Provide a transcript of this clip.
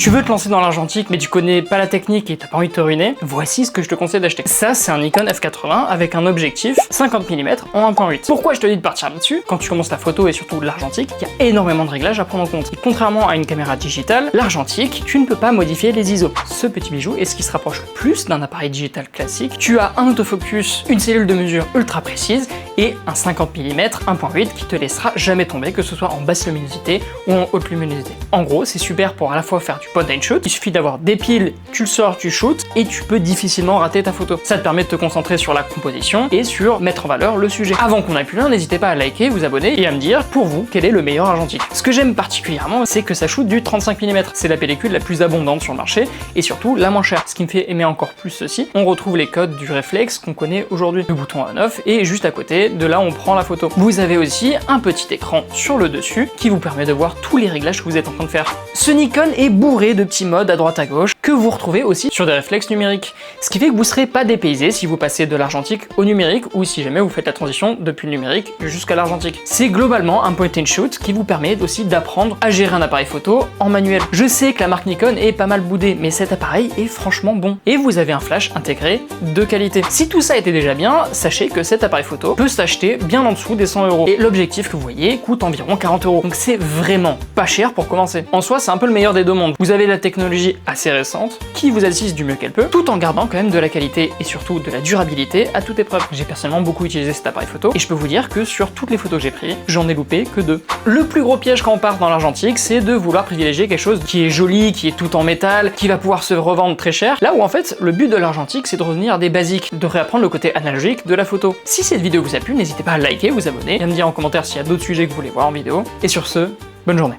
Tu veux te lancer dans l'argentique mais tu connais pas la technique et t'as pas envie de te ruiner, voici ce que je te conseille d'acheter. Ça c'est un Nikon F80 avec un objectif 50 mm en 1.8. Pourquoi je te dis de partir là-dessus? Quand tu commences la photo et surtout l'argentique, il y a énormément de réglages à prendre en compte. Et contrairement à une caméra digitale, l'argentique, tu ne peux pas modifier les ISO. Ce petit bijou est ce qui se rapproche le plus d'un appareil digital classique. Tu as un autofocus, une cellule de mesure ultra précise et un 50 mm 1.8 qui te laissera jamais tomber, que ce soit en basse luminosité ou en haute luminosité. En gros, c'est super pour à la fois faire du point and shoot, il suffit d'avoir des piles, tu le sors, tu shootes et tu peux difficilement rater ta photo. Ça te permet de te concentrer sur la composition et sur mettre en valeur le sujet. Avant qu'on aille plus loin, n'hésitez pas à liker, vous abonner et à me dire pour vous quel est le meilleur argentique. Ce que j'aime particulièrement, c'est que ça shoot du 35 mm. C'est la pellicule la plus abondante sur le marché et surtout la moins chère. Ce qui me fait aimer encore plus ceci, on retrouve les codes du réflexe qu'on connaît aujourd'hui. Le bouton on-off et juste à côté de là on prend la photo. Vous avez aussi un petit écran sur le dessus qui vous permet de voir tous les réglages que vous êtes en train de faire. Ce Nikon est bourré de petits modes à droite à gauche que vous retrouvez aussi sur des réflexes numériques. Ce qui fait que vous ne serez pas dépaysé si vous passez de l'argentique au numérique ou si jamais vous faites la transition depuis le numérique jusqu'à l'argentique. C'est globalement un point and shoot qui vous permet aussi d'apprendre à gérer un appareil photo en manuel. Je sais que la marque Nikon est pas mal boudée, mais cet appareil est franchement bon. Et vous avez un flash intégré de qualité. Si tout ça était déjà bien, sachez que cet appareil photo peut s'acheter bien en dessous des 100 €. Et l'objectif que vous voyez coûte environ 40 €. Donc c'est vraiment pas cher pour commencer. En soi, c'est un peu le meilleur des deux mondes. Vous avez la technologie assez récente qui vous assiste du mieux qu'elle peut, tout en gardant quand même de la qualité et surtout de la durabilité à toute épreuve. J'ai personnellement beaucoup utilisé cet appareil photo et je peux vous dire que sur toutes les photos que j'ai prises, j'en ai loupé que 2. Le plus gros piège quand on part dans l'argentique, c'est de vouloir privilégier quelque chose qui est joli, qui est tout en métal, qui va pouvoir se revendre très cher, là où en fait le but de l'argentique c'est de revenir à des basiques, de réapprendre le côté analogique de la photo. Si cette vidéo vous a plu, n'hésitez pas à liker, vous abonner et à me dire en commentaire s'il y a d'autres sujets que vous voulez voir en vidéo. Et sur ce, bonne journée.